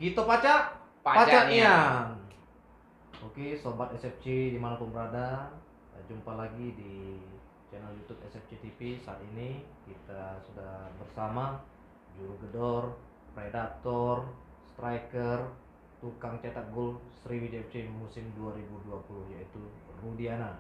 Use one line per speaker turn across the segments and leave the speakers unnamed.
Kita pacak, pacaknya. Oke, sobat SFC dimanapun berada, jumpa lagi di channel YouTube SFC TV. Saat ini kita sudah bersama juru gedor, predator, striker, tukang cetak gol Sriwijaya FC musim 2020 yaitu Rudiana.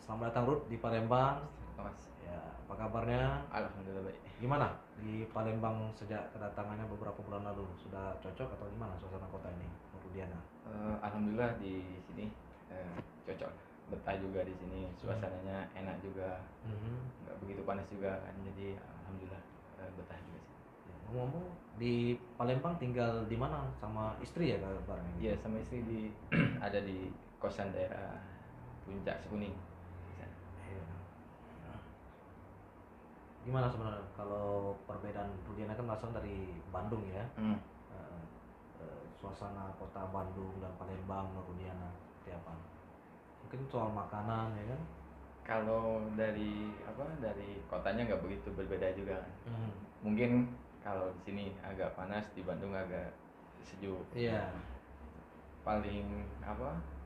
Selamat datang Rud di Palembang.
Mas,
Ya, apa kabarnya?
alhamdulillah baik.
Gimana di Palembang sejak kedatangannya beberapa bulan lalu? Sudah cocok atau gimana suasana kota ini, Rudiana?
Alhamdulillah di sini cocok, betah juga di sini, suasananya enak juga, nggak begitu panas juga kan, jadi alhamdulillah betah juga sih.
Ya, ngomong-ngomong di Palembang tinggal di mana sama istri ya kabarnya?
Iya, sama istri di ada di kosan daerah Puncak Sekuning.
Iya. Nah, gimana sebenarnya kalau perbedaan Rudiana kan asal dari Bandung ya?
Hmm.
Eh, Suasana kota Bandung dan Palembang Rudiana seperti apa? Mungkin soal makanan ya kan?
Kalau dari kotanya nggak begitu berbeda juga kan.
Hmm.
Mungkin kalau di sini agak panas, di Bandung agak sejuk.
Iya.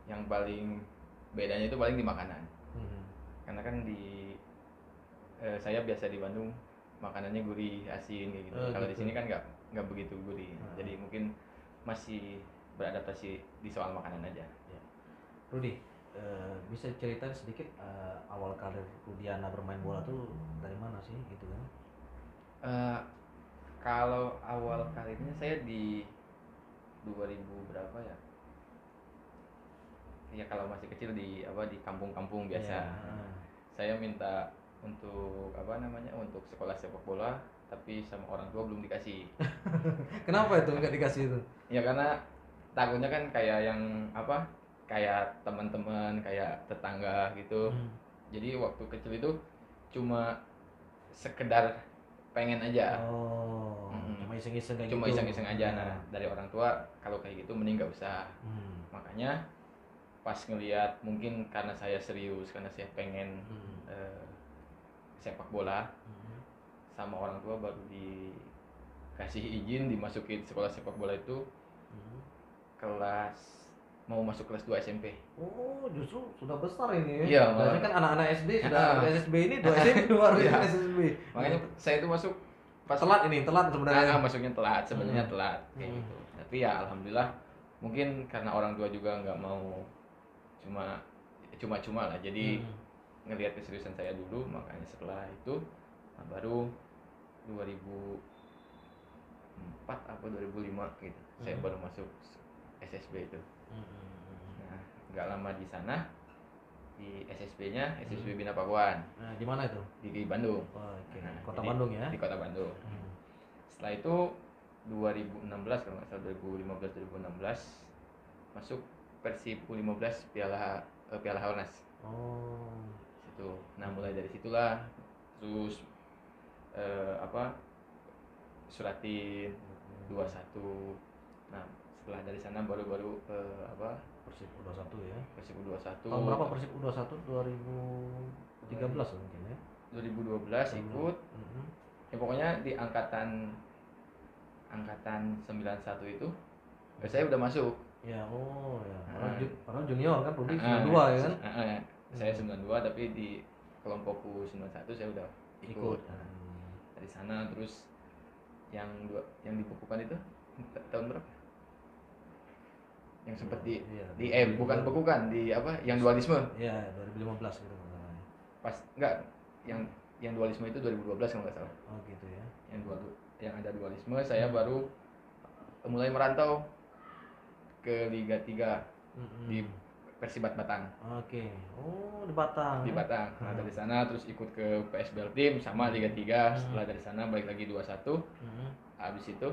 Yang paling bedanya itu paling di makanan.
Hmm.
Karena kan saya biasa di Bandung makanannya gurih, asin kayak gitu. Kalau di
Gitu.
sini kan nggak begitu gurih. Jadi mungkin masih beradaptasi di soal makanan aja.
Ya. Rudi, bisa ceritain sedikit awal karir Rudiana bermain bola tuh dari mana sih gitu kan?
Eh, Kalau awal karirnya saya di 2000 berapa ya? Ya kalau masih kecil di kampung-kampung biasa.
Iya.
Saya minta untuk untuk sekolah sepak bola, tapi sama orang tua belum dikasih.
Kenapa itu nggak dikasih itu?
Ya karena takutnya kan kayak teman-teman, kayak tetangga gitu. Jadi waktu kecil itu cuma sekedar pengen aja.
Oh, cuma iseng-iseng kayak
Cuma
gitu.
iseng-iseng aja. Nah, dari orang tua kalau kayak gitu mending nggak usah. Makanya pas ngelihat, mungkin karena saya serius, karena saya pengen sepak bola, sama orang tua baru dikasih izin dimasukin sekolah sepak bola itu mau masuk kelas 2 SMP.
Oh, justru sudah besar ini ya.
Iya,
Biasanya kan anak-anak SD sudah SSB, ini 2 SMP baru
Iya.
SSB.
Makanya saya itu masuk pas
Telat sebenarnya.
masuknya telat sebenarnya, telat kayak gitu. Tapi ya alhamdulillah, mungkin karena orang tua juga nggak mau cuma lah, jadi ngelihat keseriusan saya dulu, makanya setelah itu baru 2004 apa 2005 gitu saya baru masuk SSB itu. Nah, nggak lama di sana, di SSB-nya SSB Bina Pakuan.
Nah, di mana itu?
Di Bandung.
Oh, oke.
Nah,
Kota
jadi
Bandung ya.
Di Kota Bandung. Setelah itu 2016 kalau nggak salah, 2015 2016 masuk Persib U15 Piala Harnas.
Oh.
Situ. Nah, mulai dari situlah terus Suratin 21. Nah, setelah dari sana baru
Persib U21 ya.
Persib U21.
Tahun berapa Persib U21? 2013 mungkin ya.
2012 ikut. Ya pokoknya di angkatan 91 itu saya udah masuk.
Ya, oh ya. Karena junior kan, Rudi 92 ya kan?
Saya 92 tapi di kelompokku 91 saya udah ikut. Dari sana terus yang dibukukan itu tahun berapa? Yang sempat bukan yang dualisme.
Iya, 2015 gitu masalahnya.
Pas enggak, yang dualisme itu 2012 kalau nggak salah.
Oh gitu ya.
Yang ada dualisme saya baru mulai merantau ke Liga 3 di Persibat Batang.
Oke. Oh, di Batang.
Di Batang. Nah, dari sana terus ikut ke PSBL Team sama Liga 3. Setelah dari sana balik lagi 21. Habis itu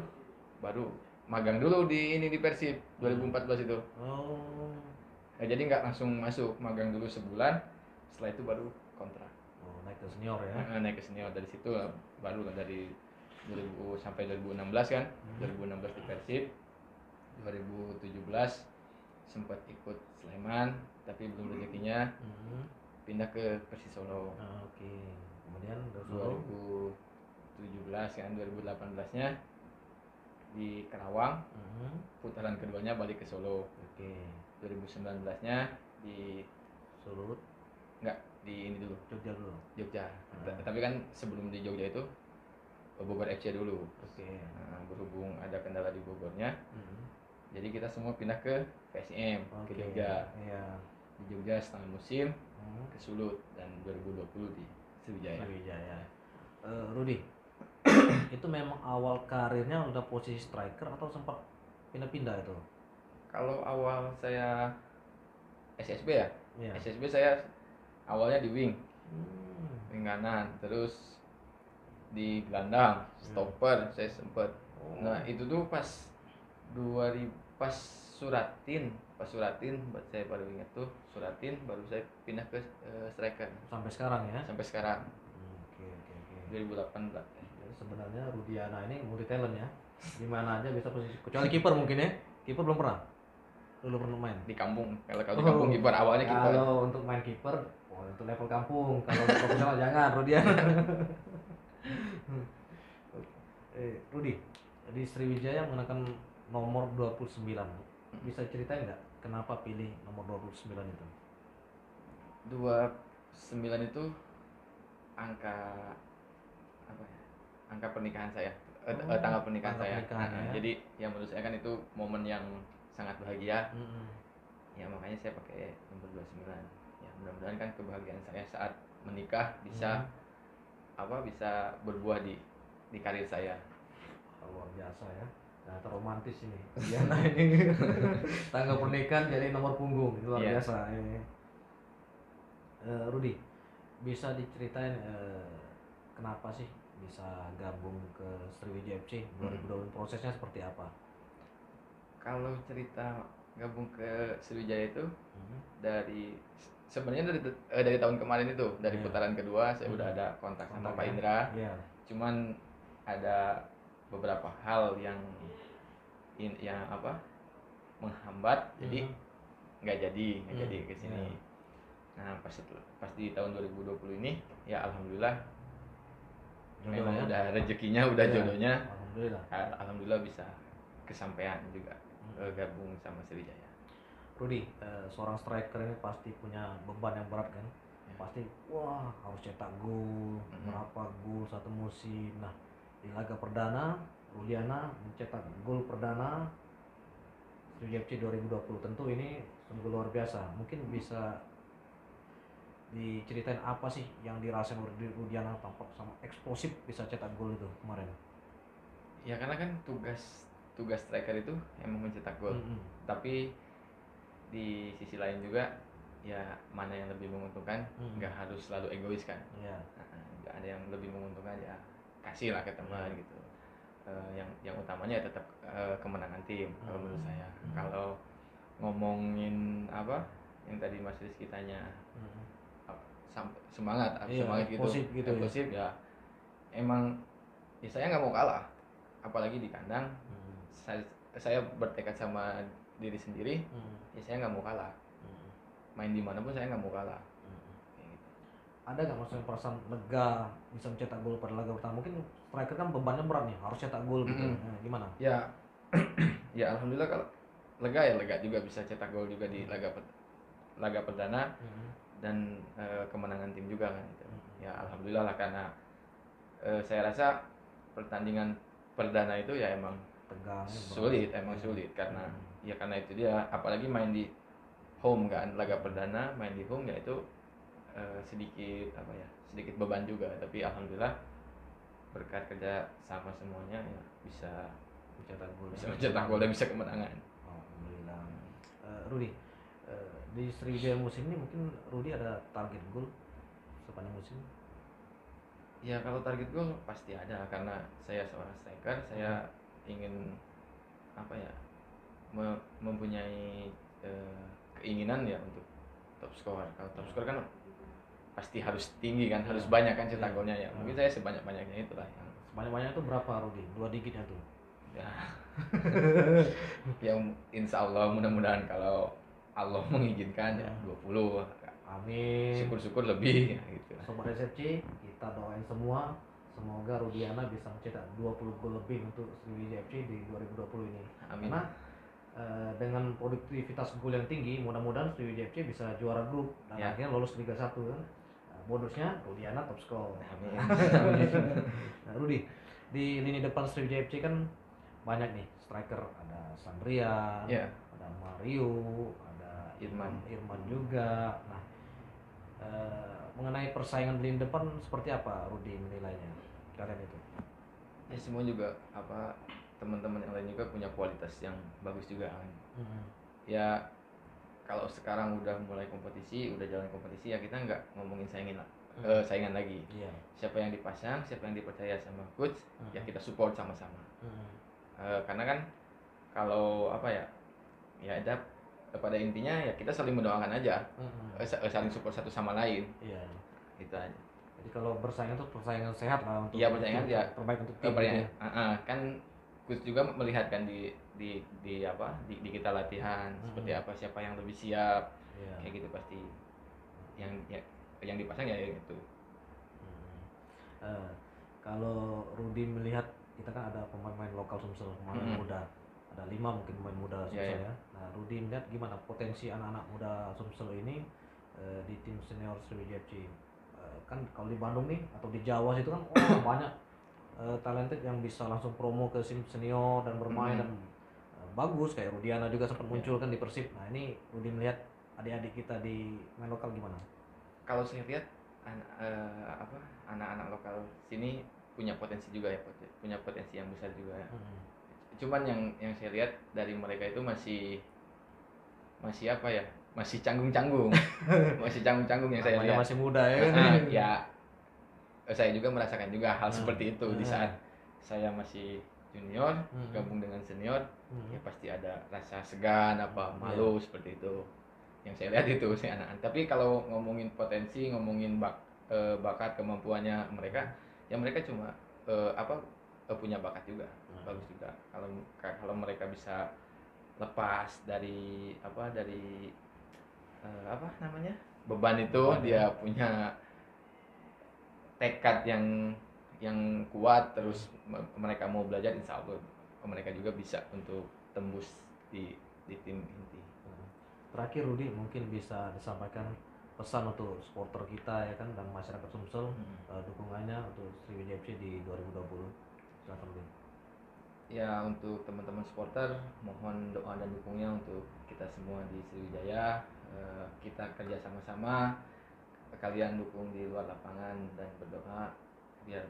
baru magang dulu di Persib 2014 itu.
Oh.
Nah, jadi nggak langsung masuk, magang dulu sebulan. Setelah itu baru kontrak.
Oh, naik ke senior ya.
Naik ke senior, dari situ baru dari 2000 sampai 2016 kan. 2016 di Persib. 2017 sempat ikut Sleman tapi belum rezekinya, pindah ke Persis Solo.
Oke. Kemudian
2017 kan, 2018 nya di Karawang. Putaran keduanya balik ke Solo.
Oke.
2019-nya di
Solo.
Enggak, di ini dulu.
Jogja dulu.
Jogja. Tapi kan sebelum di Jogja itu Bogor FC dulu.
Oke.
Nah, berhubung ada kendala di Bogornya, jadi kita semua pindah ke PSM ke Jogja.
Iya.
Di Jogja setengah musim ke Sulut dan 2020 di Sriwijaya.
Sriwijaya. Rudi, itu memang awal karirnya udah posisi striker atau sempat pindah-pindah itu?
Kalau awal saya SSB ya,
Iya.
SSB saya awalnya di wing kanan, terus di gelandang, stopper saya sempet. Nah itu tuh pas 2000 pas Suratin saya baru ingat tuh Suratin, baru saya pindah ke striker
Sampai sekarang ya?
sampai sekarang.
Oke.
2018.
Jadi sebenarnya Rudiana ini multi talent ya. Di mana aja bisa posisi, kecuali kiper mungkin ya. Kiper belum pernah. Belum pernah main.
Di kampung, kalau di kampung kiper awalnya kiper.
Kalau untuk main kiper, untuk level kampung. Kalau untuk profesional jangan Rudiana. Rudi, di Sriwijaya menggunakan nomor 29. Bisa ceritain nggak kenapa pilih nomor 29 itu?
29 itu angka apa ya? Angka pernikahan saya. Tanggal pernikahan saya.
Ya.
Jadi yang menurut saya kan itu momen yang sangat bahagia. Ya makanya saya pakai nomor 29. Ya mudah-mudahan kan kebahagiaan saya saat menikah bisa bisa berbuah di karir saya.
Luar biasa ya. Ternyata romantis ini. Diana ini tanggal pernikahan jadi nomor punggung, itu luar biasa ini. Rudi, bisa diceritain kenapa sih bisa gabung ke Sriwijaya FC 2020, prosesnya seperti apa?
Kalau cerita gabung ke Sriwijaya itu sebenarnya dari tahun kemarin itu, dari putaran kedua saya udah ada kontak sama Pak Indra. Cuman ada beberapa hal yang menghambat, jadi nggak jadi ke sini. Nah pas di tahun 2020 ini ya alhamdulillah memang udah rezekinya, udah jodohnya. Alhamdulillah bisa kesampaian juga gabung sama Sriwijaya.
Rudi, seorang striker ini pasti punya beban yang berat kan? Pasti harus cetak gol, berapa gol satu musim. Nah, di laga perdana Rudiana mencetak gol perdana Sriwijaya FC 2020. Tentu ini sungguh luar biasa. Mungkin bisa diceritain apa sih yang dirasain Rudiana, tampak sama eksplosif bisa cetak gol itu kemarin?
Ya karena kan tugas striker itu emang mencetak gol. Tapi di sisi lain juga ya mana yang lebih menguntungkan, nggak harus selalu egois kan. Nggak ada yang lebih menguntungkan, ya kasih lah ke teman gitu. Yang utamanya ya tetap kemenangan tim kalau menurut saya. Kalau ngomongin apa yang tadi Mas Rizky tanya, semangat gitu, eksklusif ya. Emang ya saya nggak mau kalah, apalagi di kandang. Saya bertekad sama diri sendiri, ya saya nggak mau kalah. Main di mana pun saya nggak mau kalah.
Ada nggak maksudnya perasaan lega bisa mencetak gol pada laga pertama? Mungkin striker kan bebannya berat nih, harus cetak gol gitu. Gimana?
Ya, ya alhamdulillah kalau lega juga bisa cetak gol juga di laga perdana dan kemenangan tim juga kan. Gitu. Ya alhamdulillah lah, karena saya rasa pertandingan perdana itu ya emang sulit karena ya karena itu dia, apalagi main di home kan, laga perdana main di home ya itu sedikit beban juga. Tapi alhamdulillah berkat kerja sama semuanya ya bisa mencetak gol dan bisa kemenangan.
Alhamdulillah. Rudi, di Sriwijaya musim ini mungkin Rudi ada target gol sepanjang musim?
Ya kalau target gol pasti ada, karena saya seorang striker, saya ingin mempunyai keinginan ya untuk top score. Kalau top score kan pasti harus tinggi kan, harus banyak kan cetak golnya ya. Mungkin saya sebanyak-banyaknya itulah yang
sebanyak-banyaknya itu berapa Rudi? 2 digitnya tuh.
Ya. Yang insya Allah mudah-mudahan kalau Allah mengizinkan ya 20.
Amin.
Syukur-syukur lebih ya, gitu.
Sobat SFC, kita doain semua semoga Rudiana bisa mencetak 20 gol lebih untuk Sriwijaya FC di 2020 ini.
Amin.
Karena dengan produktivitas gol yang tinggi, mudah-mudahan Sriwijaya FC bisa juara grup dan akhirnya lolos Liga 1 kan. Bonusnya Rudiana top skor.
Amin.
Nah, Rudi, di lini depan Sriwijaya FC kan banyak nih striker, ada Sandrian, ada Mario, ada Irman juga. Nah, mengenai persaingan di lini depan seperti apa Rudi menilainya kalian itu?
Ya semua juga teman-teman yang lain juga punya kualitas yang bagus juga kan. Ya kalau sekarang udah mulai kompetisi, udah jalan kompetisi, ya kita nggak ngomongin saingan lagi. Siapa yang dipasang, siapa yang dipercaya sama coach, ya kita support sama-sama. Karena kan kalau ya ada pada intinya ya kita saling mendoakan aja, saling support satu sama lain. Gitu aja.
Jadi kalau bersaing itu persaingan sehat lah untuk
persaingan ya
terbaik untuk tim.
Kan coach juga melihat kan di kita latihan seperti apa, siapa yang lebih siap, kayak gitu pasti. Yang dipasang ya itu.
Kalau Rudi melihat kita kan ada pemain-pemain lokal Sumsel, pemain muda, ada 5 mungkin pemain muda Sumsel ya. Nah, Rudi melihat gimana potensi anak-anak muda Sumsel ini di tim senior Sriwijaya FC. Kan kalau di Bandung nih atau di Jawa situ kan banyak talented yang bisa langsung promo ke tim senior dan bermain dan bagus, kayak Rudiana juga sempat muncul kan di Persib. Nah, ini Rudi melihat adik-adik kita di main lokal gimana?
Kalau saya lihat anak-anak lokal sini punya potensi juga ya, punya potensi yang besar juga ya. Cuman yang saya lihat dari mereka itu masih masih canggung-canggung. Masih canggung-canggung yang saya lihat.
Masih muda ya.
Ya saya juga merasakan juga hal seperti itu di saat saya masih junior gabung dengan senior, ya pasti ada rasa segan malu seperti itu. Yang saya lihat itu si anak-anak. Tapi kalau ngomongin potensi, ngomongin bakat, kemampuannya mereka, ya mereka cuma punya bakat juga, bagus juga. Kalau mereka bisa lepas dari beban itu, dia punya tekad yang kuat, terus mereka mau belajar, insya Allah mereka juga bisa untuk tembus di tim inti.
Terakhir Rudi, mungkin bisa disampaikan pesan untuk supporter kita ya kan dan masyarakat Sumsel, dukungannya untuk Sriwijaya FC di 2020. Silakan Rudi.
Ya, untuk teman-teman supporter, mohon doa dan dukungnya untuk kita semua di Sriwijaya. Kita kerja sama-sama, kalian dukung di luar lapangan dan berdoa biar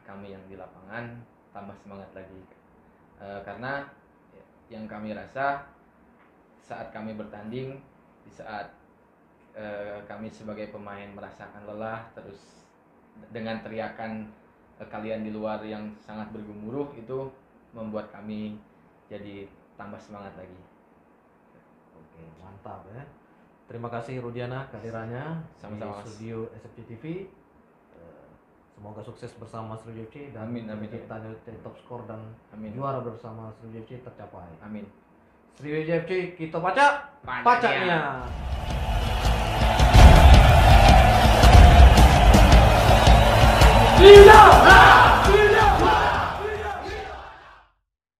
kami yang di lapangan tambah semangat lagi. Karena yang kami rasa saat kami bertanding, di saat kami sebagai pemain merasakan lelah, terus dengan teriakan kalian di luar yang sangat bergemuruh, itu membuat kami jadi tambah semangat lagi.
Oke, mantap ya. Terima kasih Rudiana kehadirannya di studio SFC TV. Semoga sukses bersama Sriwijaya FC dan kita jadi top skor dan juara bersama Sriwijaya FC tercapai.
Amin.
Sriwijaya FC kita pacaknya.
Liga!